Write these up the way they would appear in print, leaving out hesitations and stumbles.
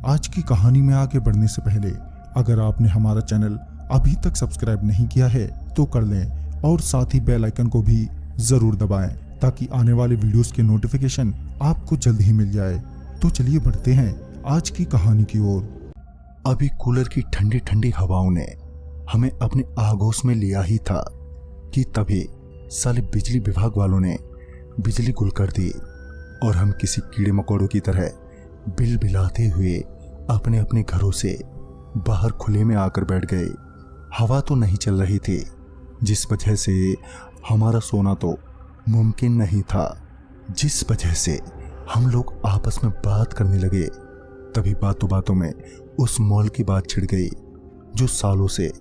आज की कहानी में आगे बढ़ने से पहले अगर आपने हमारा चैनल अभी तक सब्सक्राइब नहीं किया है तो कर लें और साथ ही बेल आइकन को भी जरूर दबाएं ताकि आने वाले वीडियोस के नोटिफिकेशन आपको जल्द ही मिल जाए। तो चलिए बढ़ते हैं आज की कहानी की ओर। अभी कूलर की ठंडी ठंडी हवाओं ने हमें अपने आगोश में लिया ही था कि तभी साले बिजली विभाग वालों ने बिजली गुल कर दी और हम किसी कीड़े मकोड़ों की तरह बिल बिलाते हुए अपने अपने घरों से बाहर खुले में आकर बैठ गए। हवा तो नहीं चल रही थी, जिस वजह से हमारा सोना तो मुमकिन नहीं था, जिस वजह से हम लोग आपस में बात करने लगे। तभी बातों बातों में उस मॉल की बात छिड़ गई जो सालों से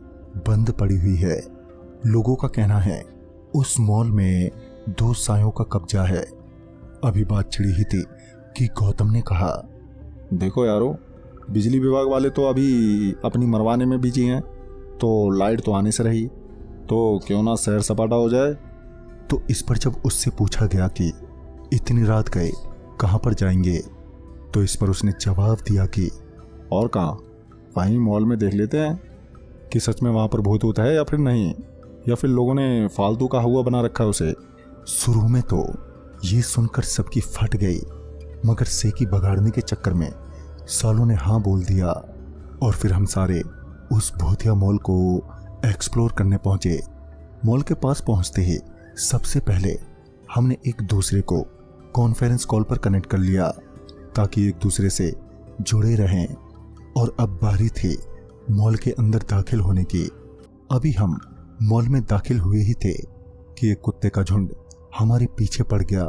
बंद पड़ी हुई है। लोगों का कहना है उस मॉल में 2 सायों का कब्जा है। अभी बात छिड़ी ही थी कि गौतम ने कहा, देखो यारो, बिजली विभाग वाले तो अभी अपनी मरवाने में बिजी हैं, तो लाइट तो आने से रही, तो क्यों ना सैर सपाटा हो जाए। तो इस पर जब उससे पूछा गया कि इतनी रात गए कहाँ पर जाएंगे, तो इस पर उसने जवाब दिया कि और कहाँ, वहीं मॉल में देख लेते हैं कि सच में वहाँ पर भूत होता है या फिर नहीं, या फिर लोगों ने फालतू का हुआ बना रखा है उसे। शुरू में तो ये सुनकर सबकी फट गई, मगर सेकी बगाड़ने के चक्कर में सालों ने हाँ बोल दिया और फिर हम सारे उस भूतिया मॉल को एक्सप्लोर करने पहुंचे। मॉल के पास पहुंचते ही सबसे पहले हमने एक दूसरे को कॉन्फ्रेंस कॉल पर कनेक्ट कर लिया ताकि एक दूसरे से जुड़े रहें। और अब बारी थी मॉल के अंदर दाखिल होने की। अभी हम मॉल में दाखिल हुए ही थे कि एक कुत्ते का झुंड हमारे पीछे पड़ गया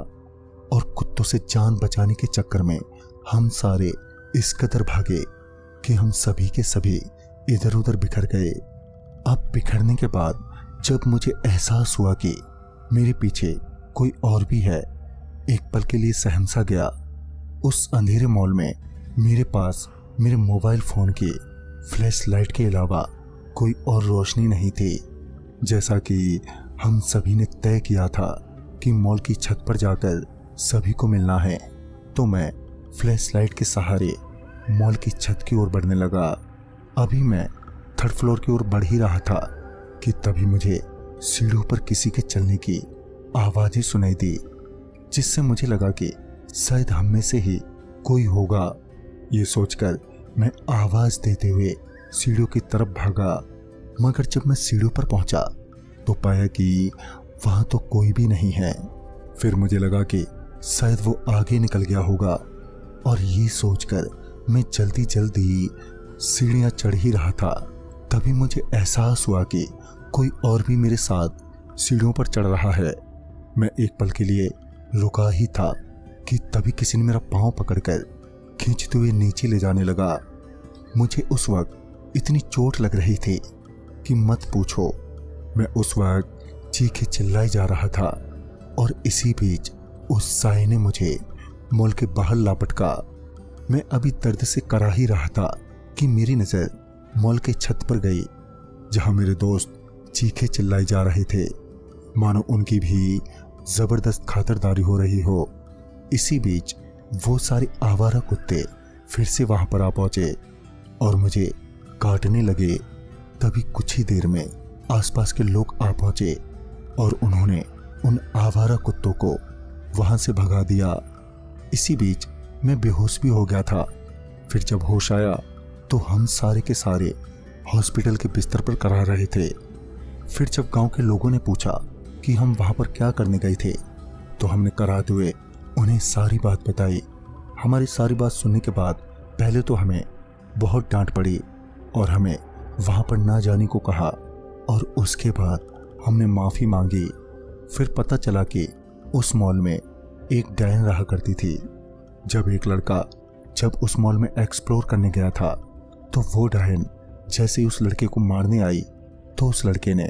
और कुत्तों से जान बचाने के चक्कर में हम सारे इस कदर भागे कि हम सभी के सभी इधर उधर बिखर गए। अब बिखरने के बाद जब मुझे एहसास हुआ कि मेरे पीछे कोई और भी है, एक पल के लिए सहम-सा गया। उस अंधेरे मॉल में मेरे पास मेरे मोबाइल फोन की फ्लैश लाइट के अलावा कोई और रोशनी नहीं थी। जैसा कि हम सभी ने तय किया था कि मॉल की छत पर जाकर सभी को मिलना है, तो मैं फ्लैश लाइट के सहारे मॉल की छत की ओर बढ़ने लगा। अभी मैं 3rd फ्लोर की ओर बढ़ ही रहा था कि तभी मुझे सीढ़ियों पर किसी के चलने की आवाज़ें सुनाई दी, जिससे मुझे लगा कि शायद हम में से ही कोई होगा। ये सोचकर मैं आवाज़ देते हुए सीढ़ियों की तरफ भागा, मगर जब मैं सीढ़ियों पर पहुंचा तो पाया कि वहां तो कोई भी नहीं है। फिर मुझे लगा कि शायद वो आगे निकल गया होगा और ये सोचकर मैं जल्दी जल्दी सीढ़ियां चढ़ ही रहा था। तभी मुझे एहसास हुआ कि कोई और भी मेरे साथ सीढ़ियों पर चढ़ रहा है। मैं एक पल के लिए रुका ही था कि तभी किसी ने मेरा पांव पकड़कर खींचते हुए नीचे ले जाने लगा। मुझे उस वक्त इतनी चोट लग रही थी कि मत पूछो। मैं उस वक्त चीखे चिल्लाई जा रहा था और इसी बीच उस साये ने मुझे मॉल के बाहर लापटका। मैं अभी दर्द से करा ही रहा था कि मेरी नज़र मॉल के छत पर गई, जहां मेरे दोस्त चीखे चिल्लाई जा रहे थे, मानो उनकी भी जबरदस्त खातिरदारी हो रही हो। इसी बीच वो सारे आवारा कुत्ते फिर से वहां पर आ पहुंचे और मुझे काटने लगे। तभी कुछ ही देर में आसपास के लोग आ पहुंचे और उन्होंने उन आवारा कुत्तों को वहां से भगा दिया। इसी बीच मैं बेहोश भी हो गया था। फिर जब होश आया तो हम सारे के सारे हॉस्पिटल के बिस्तर पर करा रहे थे। फिर जब गांव के लोगों ने पूछा कि हम वहां पर क्या करने गए थे, तो हमने कराते हुए उन्हें सारी बात बताई। हमारी सारी बात सुनने के बाद पहले तो हमें बहुत डांट पड़ी और हमें वहां पर ना जाने को कहा, और उसके बाद हमने माफ़ी मांगी। फिर पता चला कि उस मॉल में एक डायन रहा करती थी। जब एक लड़का जब उस मॉल में एक्सप्लोर करने गया था, तो वो डायन जैसे ही उस लड़के को मारने आई तो उस लड़के ने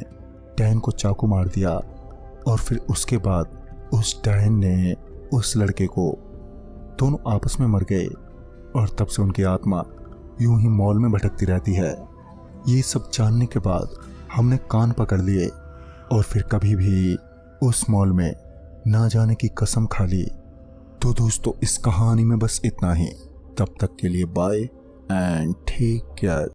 डायन को चाकू मार दिया और फिर उसके बाद उस डायन ने उस लड़के को, दोनों आपस में मर गए और तब से उनकी आत्मा यूं ही मॉल में भटकती रहती है। ये सब जानने के बाद हमने कान पकड़ लिए और फिर कभी भी उस मॉल में ना जाने की कसम खा ली। तो दोस्तों, इस कहानी में बस इतना ही। तब तक के लिए बाय। And take care.